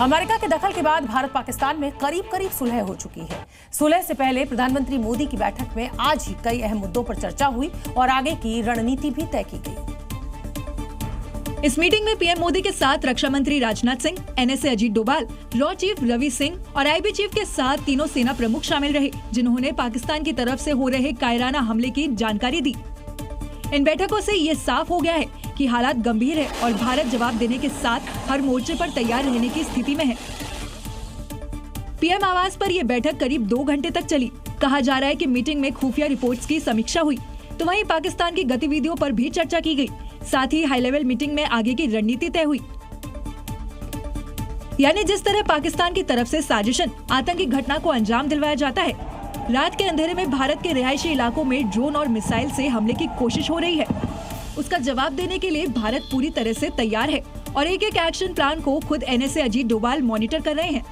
America के दखल के बाद भारत पाकिस्तान में करीब करीब सुलह हो चुकी है। सुलह से पहले प्रधानमंत्री मोदी की बैठक में आज ही कई अहम मुद्दों पर चर्चा हुई और आगे की रणनीति भी तय की गई। इस मीटिंग में पीएम मोदी के साथ रक्षा मंत्री राजनाथ सिंह, एनएसए अजीत डोभाल, लॉ चीफ रवि सिंह और आईबी चीफ के साथ तीनों सेना प्रमुख शामिल रहे, जिन्होंने पाकिस्तान की तरफ से हो रहे कायराना हमले की जानकारी दी। इन बैठकों से ये साफ हो गया है कि हालात गंभीर है और भारत जवाब देने के साथ हर मोर्चे पर तैयार रहने की स्थिति में है। पीएम आवास पर यह बैठक करीब 2 घंटे तक चली। कहा जा रहा है कि मीटिंग में खुफिया रिपोर्ट्स की समीक्षा हुई, तो वहीं पाकिस्तान की गतिविधियों पर भी चर्चा की गई। साथ ही हाई लेवल मीटिंग में आगे की रणनीति तय हुई। यानी जिस तरह पाकिस्तान की तरफ से साजिशन आतंकी घटना को अंजाम दिलवाया जाता है, रात के अंधेरे में भारत के रिहायशी इलाकों में ड्रोन और मिसाइल से हमले की कोशिश हो रही है, उसका जवाब देने के लिए भारत पूरी तरह से तैयार है और एक एक एक्शन प्लान को खुद एनएसए अजीत डोभाल मॉनिटर कर रहे हैं।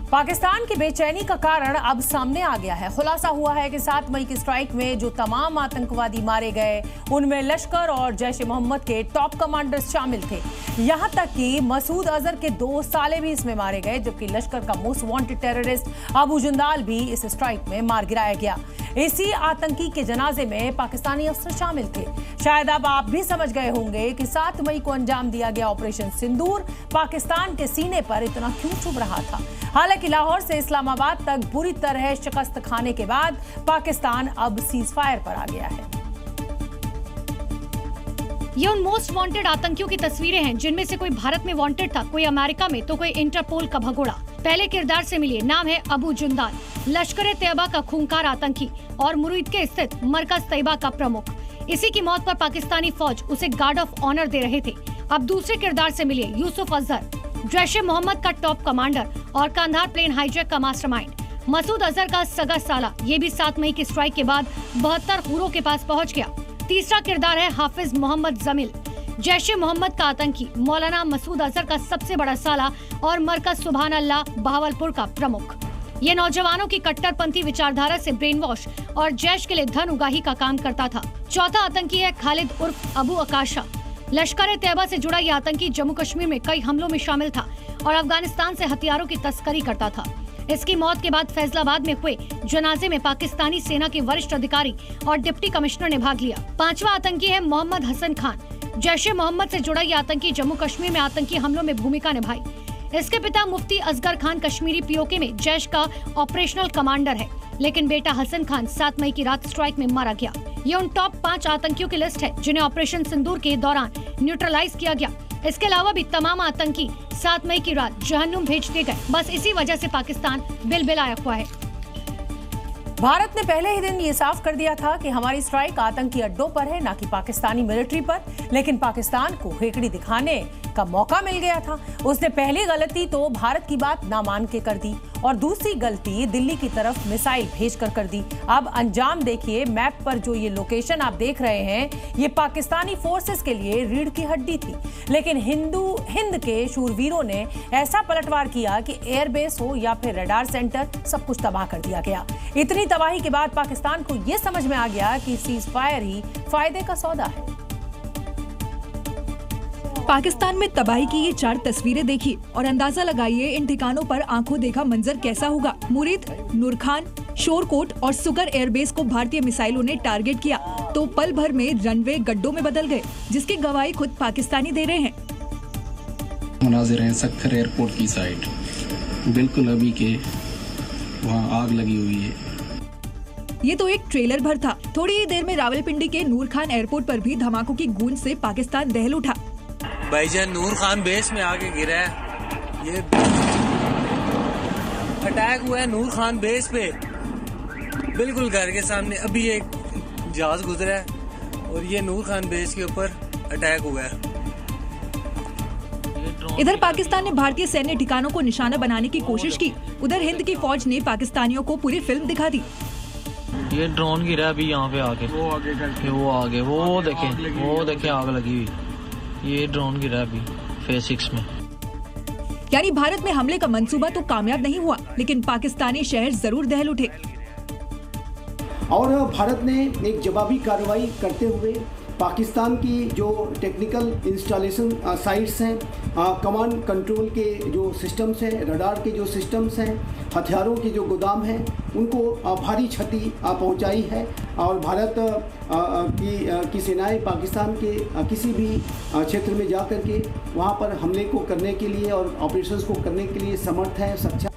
पाकिस्तान की बेचैनी का कारण अब सामने आ गया है। खुलासा हुआ है कि 7 मई की स्ट्राइक में जो तमाम आतंकवादी मारे गए, उनमें लश्कर और जैश ए मोहम्मद के टॉप कमांडर्स शामिल थे। यहां तक कि मसूद अजहर के 2 साले भी इसमें मारे गए, जबकि लश्कर का most wanted terrorist Abu Jundal भी इस स्ट्राइक में मार गिराया गया। इसी आतंकी के जनाजे में पाकिस्तानी अफसर शामिल थे। शायद अब आप भी समझ गए होंगे कि 7 मई को अंजाम दिया गया ऑपरेशन सिंदूर पाकिस्तान के सीने पर इतना क्यों चुभ रहा था। हालांकि लाहौर से इस्लामाबाद तक बुरी तरह शिकस्त खाने के बाद पाकिस्तान अब सीज फायर पर आ गया है। ये उन मोस्ट वांटेड आतंकियों की तस्वीरें हैं, जिनमें से कोई भारत में वांटेड था, कोई अमेरिका में, तो कोई इंटरपोल का भगोड़ा। पहले किरदार से मिलिए, नाम है अबू जुंदाल, लश्कर ए तैयबा का खूंखार आतंकी और मुरीद के स्थित मरकज तैयबा का प्रमुख। इसी की मौत पर पाकिस्तानी फौज उसे गार्ड ऑफ ऑनर दे रहे थे। अब दूसरे किरदार से मिलिए, यूसुफ अजहर, जैश ए मोहम्मद का टॉप कमांडर और कंधार प्लेन हाईजैक का मास्टरमाइंड। मसूद अजहर का सगा साला, ये भी 7 मई की स्ट्राइक के बाद 72 हुरों के पास पहुंच गया। तीसरा किरदार है हाफिज मोहम्मद जमील, जैश ए मोहम्मद का आतंकी, मौलाना मसूद अजहर का सबसे बड़ा साला और मरकज सुभान अल्लाह बहावलपुर का प्रमुख। ये नौजवानों की कट्टरपंथी विचारधारा से ब्रेन वॉश और जैश के लिए धन उगाही का काम करता था। चौथा आतंकी है खालिद उर्फ अबू अकाशा। लश्कर ए तैयबा से जुड़ा ये आतंकी जम्मू कश्मीर में कई हमलों में शामिल था और अफगानिस्तान से हथियारों की तस्करी करता था। इसकी मौत के बाद फैसलाबाद में हुए जनाजे में पाकिस्तानी सेना के वरिष्ठ अधिकारी और डिप्टी कमिश्नर ने भाग लिया। 5वां आतंकी है मोहम्मद हसन खान। जैश ए मोहम्मद से जुड़ा ये आतंकी जम्मू कश्मीर में आतंकी हमलों में भूमिका निभाई। इसके पिता मुफ्ती असगर खान कश्मीरी पीओके में जैश का ऑपरेशनल कमांडर है, लेकिन बेटा हसन खान 7 मई की रात स्ट्राइक में मारा गया। ये उन टॉप 5 आतंकियों की लिस्ट है जिन्हें ऑपरेशन सिंदूर के दौरान न्यूट्रलाइज किया गया। इसके अलावा भी तमाम आतंकी 7 मई की रात जहन्नुम भेज दिए गए। बस इसी वजह से पाकिस्तान बिलबिलाया हुआ है। भारत ने पहले ही दिन ये साफ कर दिया था कि हमारी स्ट्राइक आतंकी अड्डों पर है, न कि पाकिस्तानी मिलिट्री पर। लेकिन पाकिस्तान को हेकड़ी दिखाने का मौका मिल गया था। उसने पहली गलती तो भारत की बात ना मान के कर दी और दूसरी गलती दिल्ली की तरफ मिसाइल भेजकर कर दी। अब अंजाम देखिए। मैप पर जो ये लोकेशन आप देख रहे हैं, ये पाकिस्तानी फोर्सेस के लिए रीढ़ की हड्डी थी, लेकिन हिंद के शूरवीरों ने ऐसा पलटवार किया कि एयरबेस हो या फिर रडार सेंटर, सब कुछ तबाह कर दिया गया। इतनी तबाही के बाद पाकिस्तान को यह समझ में आ गया कि सीज फायर ही फायदे का सौदा है। पाकिस्तान में तबाही की ये 4 तस्वीरें देखिए और अंदाजा लगाइए इन ठिकानों पर आंखों देखा मंजर कैसा होगा। मुरीद, नूर खान, शोरकोट और सुकर एयरबेस को भारतीय मिसाइलों ने टारगेट किया तो पल भर में रनवे गड्ढों में बदल गए, जिसकी गवाही खुद पाकिस्तानी दे रहे हैं। मुनाजिर हैं सक्खर एयरपोर्ट की साइड, बिल्कुल अभी के वहाँ आग लगी हुई है। ये तो एक ट्रेलर भर था। थोड़ी ही देर में रावलपिंडी के नूर खान एयरपोर्ट पर भी धमाकों की गूंज से पाकिस्तान दहल उठा। भाईजान नूर खान बेस में आके गिरा है। ये अटैक हुआ है नूर खान बेस पे, बिल्कुल घर के सामने। अभी एक जहाज गुजरा है और ये नूर खान बेस के ऊपर अटैक हुआ है। इधर पाकिस्तान ने भारतीय सैन्य ठिकानों को निशाना बनाने की कोशिश की। उधर हिंद की फौज ने पाकिस्तानियों को पूरी फिल्म दिखा दी। ये ड्रोन गिरा अभी यहाँ पे आके, वो आगे वो देखे आग लगी हुई। ये ड्रोन गिरा अभी फेज 6 में। यानी भारत में हमले का मंसूबा तो कामयाब नहीं हुआ, लेकिन पाकिस्तानी शहर जरूर दहल उठे। और भारत ने एक जवाबी कार्रवाई करते हुए पाकिस्तान की जो टेक्निकल इंस्टॉलेशन साइट्स हैं, कमांड कंट्रोल के जो सिस्टम्स हैं, रडार के जो सिस्टम्स हैं, हथियारों के जो गोदाम हैं, उनको भारी क्षति पहुंचाई है। और भारत की सेनाएं पाकिस्तान के किसी भी क्षेत्र में जा कर के वहाँ पर हमले को करने के लिए और ऑपरेशंस को करने के लिए समर्थ है, सक्षम।